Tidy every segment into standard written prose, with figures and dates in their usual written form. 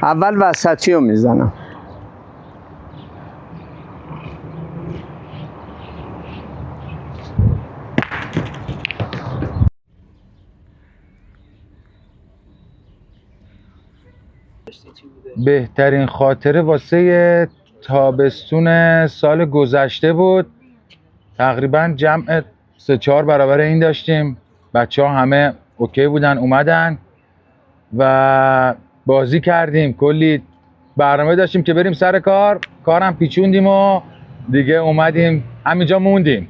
اول وسطی رو میزنم. بهترین خاطره واسه تابستون سال گذشته بود. تقریبا جمع 3-4 برابر این داشتیم. بچه ها همه اوکی بودن اومدن و بازی کردیم. کلی برنامه داشتیم که بریم سر کارم پیچوندیم و دیگه اومدیم همینجا موندیم.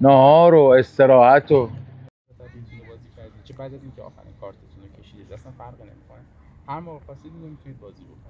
نهار و استراحت و بازی کردید چه بعد از اینکه آخرین کارتتون رو کشیدید اصلا فرق نمیکنه. هر موقع خواستید میتونید بازی بکنید.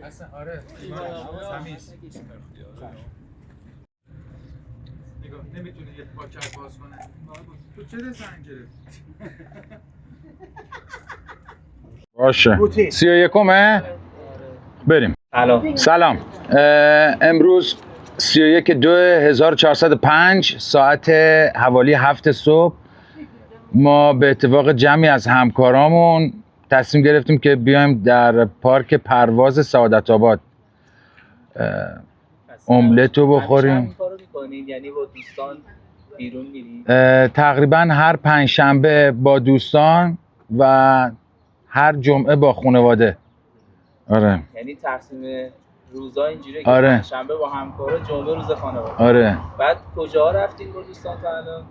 اصلا آره تمیز. نگاه نمیتونه یه پاکت باز کنه. تو چه زنگ گرفت؟ باشه 31مه بریم. سلام. امروز 31/2/1405 ساعت حوالی 7 صبح ما به اتفاق جمعی از همکارامون تصمیم گرفتیم که بیایم در پارک پرواز سعادت آباد املت رو بخوریم. یعنی با دوستان بیرون میرید؟ تقریبا هر پنجشنبه با دوستان و هر جمعه با خانواده. آره. یعنی تقسیم روزا اینجوریه که آره. پنجشنبه با همکارا، جمعه روز خانواده. آره. بعد کجا رفتین با دوستان تا الان؟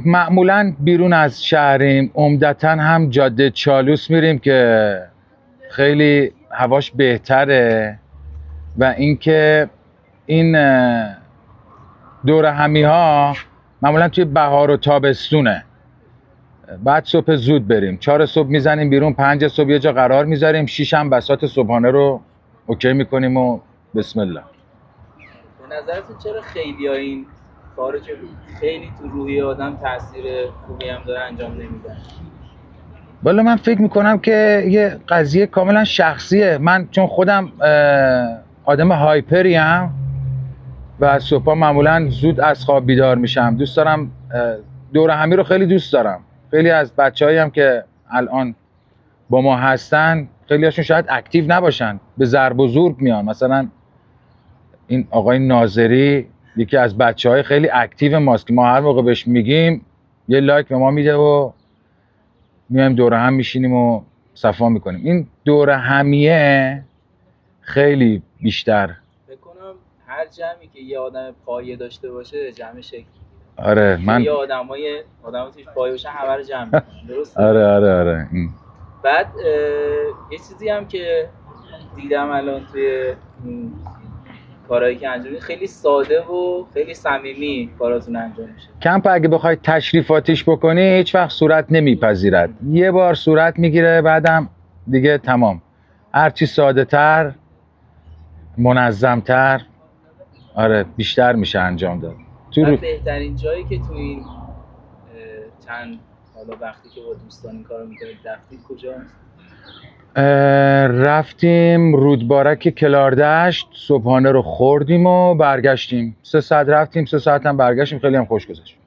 معمولا بیرون از شهریم، عمدتا هم جاده چالوس میریم که خیلی هواش بهتره و اینکه این دور همی ها معمولا توی بهار و تابستونه. بعد صبح زود بریم، 4 صبح میزنیم بیرون، 5 صبح یه جا قرار میذاریم، 6 هم بساط صبحانه رو اوکی میکنیم و بسم الله. به نظرتون چرا خیلی این کارو که خیلی تو روحی آدم تاثیر خوبی هم داره انجام نمیدن؟ والا من فکر میکنم که یه قضیه کاملا شخصیه. من چون خودم آدم هایپریم و صبحا معمولا زود از خواب بیدار میشم، دوست دارم دور همی رو خیلی دوست دارم. خیلی از بچه‌هایی هم که الان با ما هستن خیلی هاشون شاید اکتیو نباشن، به ضرب و ضرب میان. مثلا این آقای ناظری یکی از بچه‌های خیلی اکتیو ماست که ما هر موقع بهش میگیم یه لایک به ما میده و میایم دور هم میشینیم و صفا میکنیم. این دور همیه خیلی بیشتر. فکر کنم هر جمعی که یه آدم پایه داشته باشه جمع شکل. آره من یه آدم توش پایه باشن همه رو جمع میکنن. درسته؟ آره. بعد یه چیزی هم که دیدم الان توی کارهایی که انجام میدید، خیلی ساده و خیلی صمیمی کاراتون انجام میشه. کمپ اگه بخوای تشریفاتیش بکنی هیچ وقت صورت نمیپذیرد. یه بار صورت میگیره بعدم دیگه تمام. هرچی ساده تر، منظم تر، آره بیشتر میشه انجام داد. بهترین جایی که تو این چند حالا وقتی که با دوستان این کارو میکنید رفتید کجاست؟ رفتیم رودبارک کلاردشت، صبحانه رو خوردیم و برگشتیم. 3 ساعت رفتیم، 3 ساعت هم برگشتیم. خیلی هم خوش گذشت.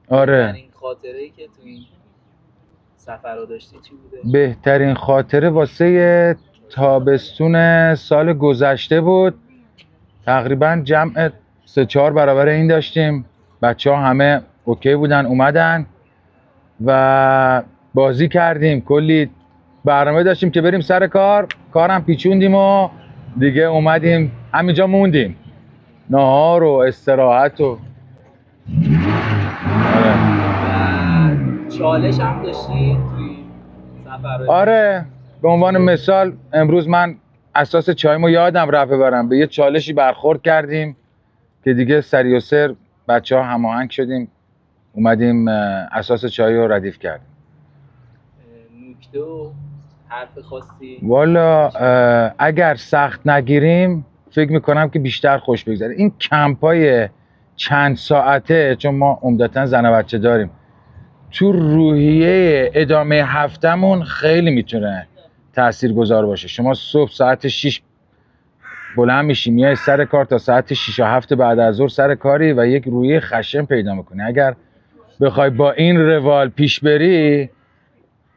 آره. بهترین خاطره‌ای که تو این سفر رو داشتی چی بوده؟ بهترین خاطره واسه تابستون سال گذشته بود. تقریبا جمع 3-4 برابر این داشتیم. بچه‌ها همه اوکی بودن، اومدن و بازی کردیم. کلی برنامه داشتیم که بریم سر کارم پیچوندیم و دیگه اومدیم همینجا موندیم. نهار و استراحت و چالش هم داشتی توی سفر؟ آره. به عنوان مثال امروز من اساس چایمو یادم رفت ببرم، به یه چالشی برخورد کردیم که دیگه سری و سر بچه‌ها هماهنگ شدیم اومدیم اساس چای رو ردیف کردیم. نکته و حرف خاصی؟ والا اگر سخت نگیریم فکر میکنم که بیشتر خوش بگذره. این کمپای چند ساعته، چون ما عمدتا زن و بچه داریم، تو روحیه ادامه هفتمون خیلی میتونه تاثیرگذار باشه. شما صبح ساعت 6 بلند میشی میای سر کار تا ساعت 6 و 7 بعد از ظهر سر کاری و یک روحیه خشن پیدا میکنی. اگر بخوای با این روال پیش بری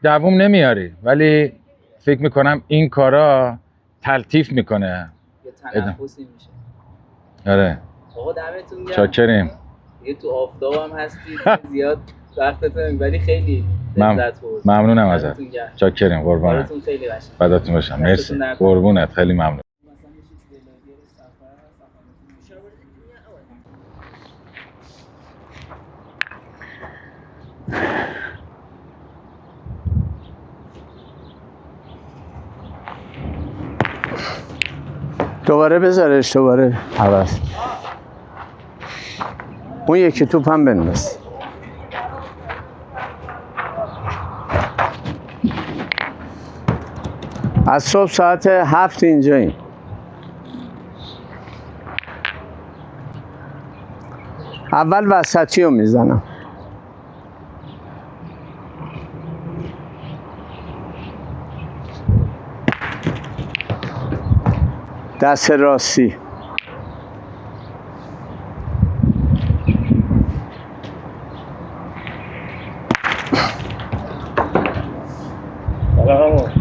دوام نمیاری، ولی فکر میکنم این کارا تلطیف میکنه. یه تنفسی میشه. آره. آقا دمتون گرم. شاکریم. یه تو آفتاب هم هستید زیاد وقتتون، ولی خیلی لذت برد. ممنونم ازت. شاکریم قربانت. کارتون خیلی قشنگ. فداتون باشم. مرسی. قربونت. خیلی ممنون. دوباره بذارش، دوباره عوض. اون یکی توپ هم بنداز. از صبح ساعت 7 اینجاییم. اول وسطی رو میزنم. دست راستی.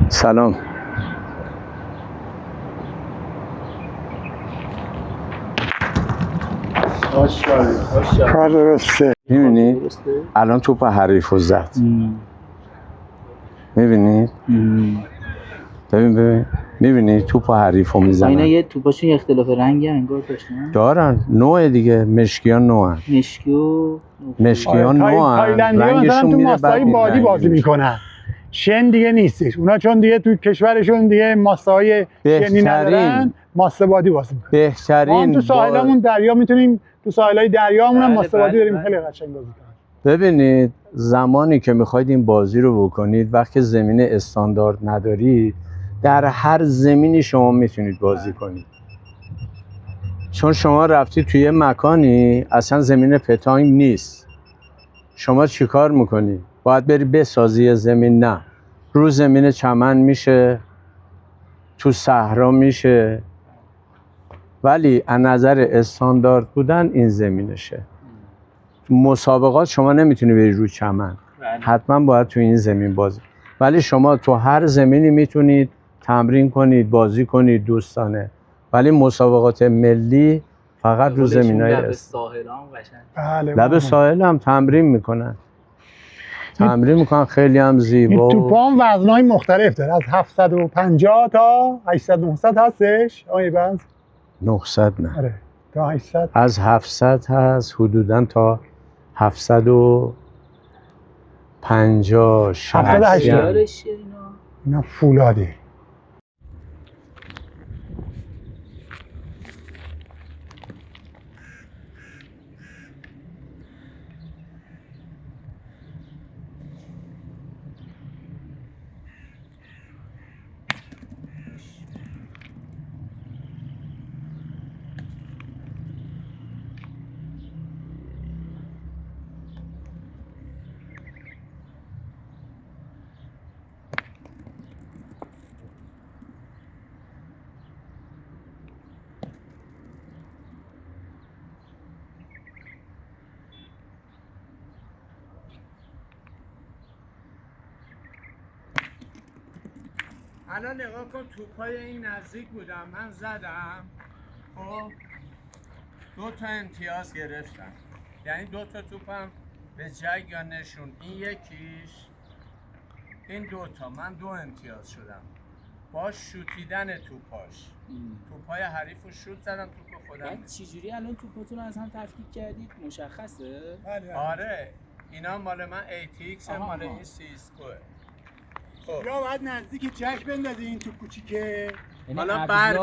سلام. کار درسته. میبینید الان توپ حریف رو زد. میبینید ببین میبینید توپ حریف رو میزنن. اینا یه توپاشون اختلاف رنگی انگار داشتن. دارن نوع دیگه. مشکیان نوعن. مشکیان نوعن. تایلندی‌ها مثلا رنگشون تو میره ماسایی بعد بادی بازی میکنن. شن دیگه نیستش. اونا چون دیگه تو کشورشون دیگه ماسای شنی ندارن، ماسه بادی بازی میکنن. بهترین ما هم تو ساحلمون دریا میتونیم، تو ساحلای دریامون هم ماسه بادی داریم. بله. خیلی قشنگ بازی کنیم. ببینید زمانی که میخواید این بازی رو بکنید، وقتی زمین استاندارد ندارید، در هر زمینی شما میتونید بازی کنید. چون شما رفتی توی یه مکانی اصلا زمین پتانگ نیست. شما چیکار میکنی؟ باید بری بسازی زمین؟ نه. رو زمین چمن میشه، تو صحرا میشه، ولی از نظر استاندارد بودن این زمینشه. مسابقات شما نمیتونی بری رو چمن. حتما باید تو این زمین بازی. ولی شما تو هر زمینی میتونید تمرین کنید، بازی کنید دوستانه. ولی مسابقات ملی فقط رو زمینای لب ساحل هم قشنگ. لب ساحل هم تمرین میکنن. خیلی هم زیبا. این توپا هم وزنای مختلف داره. از 750 تا 800 900 هستش. آقای بنز 900 نه. آره تا 800. از 700 هست حدوداً تا 750 780 اینا فولاده. الان نگاه کن، توپای این نزدیک بودم، من زدم، خب 2 تا امتیاز گرفتم. یعنی 2 تا توپم به جگ یا نشون. این یکیش، این 2 تا، من 2 امتیاز شدم با شوتیدن توپاش. توپای حریف رو شوت زدم، توپ خودم. چجوری الان توپاتون از هم تفکیک کردید؟ مشخصه؟ آره اینا مال من ATX هم مال این سیسکوه. خب یا باید نزدیک جک بندازی این توپ کوچیکه. حالا بر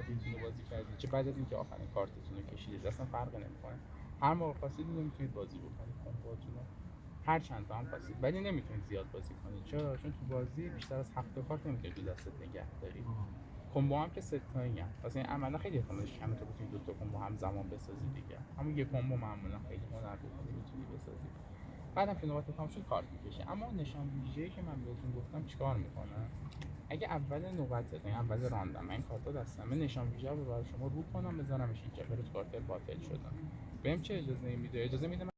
بینتون رو بازی کردید چه بعد از اینکه آخرین کارتتون رو کشیدید اصلا فرق نمیکنه. هر موقع خواستید میتونید بازی بکنید کمبوهاتون رو هر چند تا هم خواستید، ولی نمیتونید زیاد بازی کنید. چرا؟ چون تو بازی بیشتر از 7 کارت نمیتونید تو دستت نگه داری. کمبو هم که ست تایی هم واسه این عملا خیلی احتمالش کمه تو بتونید 2 تا کمبو همزمان بسازی دیگه. همون یک کمبو معمولا خیلی هنر بکنی میتونی بسازی. بعدم که نوبت تمام شد کارت میکشه. اما نشان ویژه‌ای که من بهتون گفتم چیکار میکنه؟ اگه اول نوبت یعنی اول راندم من کارتا دستمه نشان ویژه رو برای شما رو کنم بذارمش اینجا بره تو کارت باطل شدن. بهم چه اجازه میده؟ اجازه میده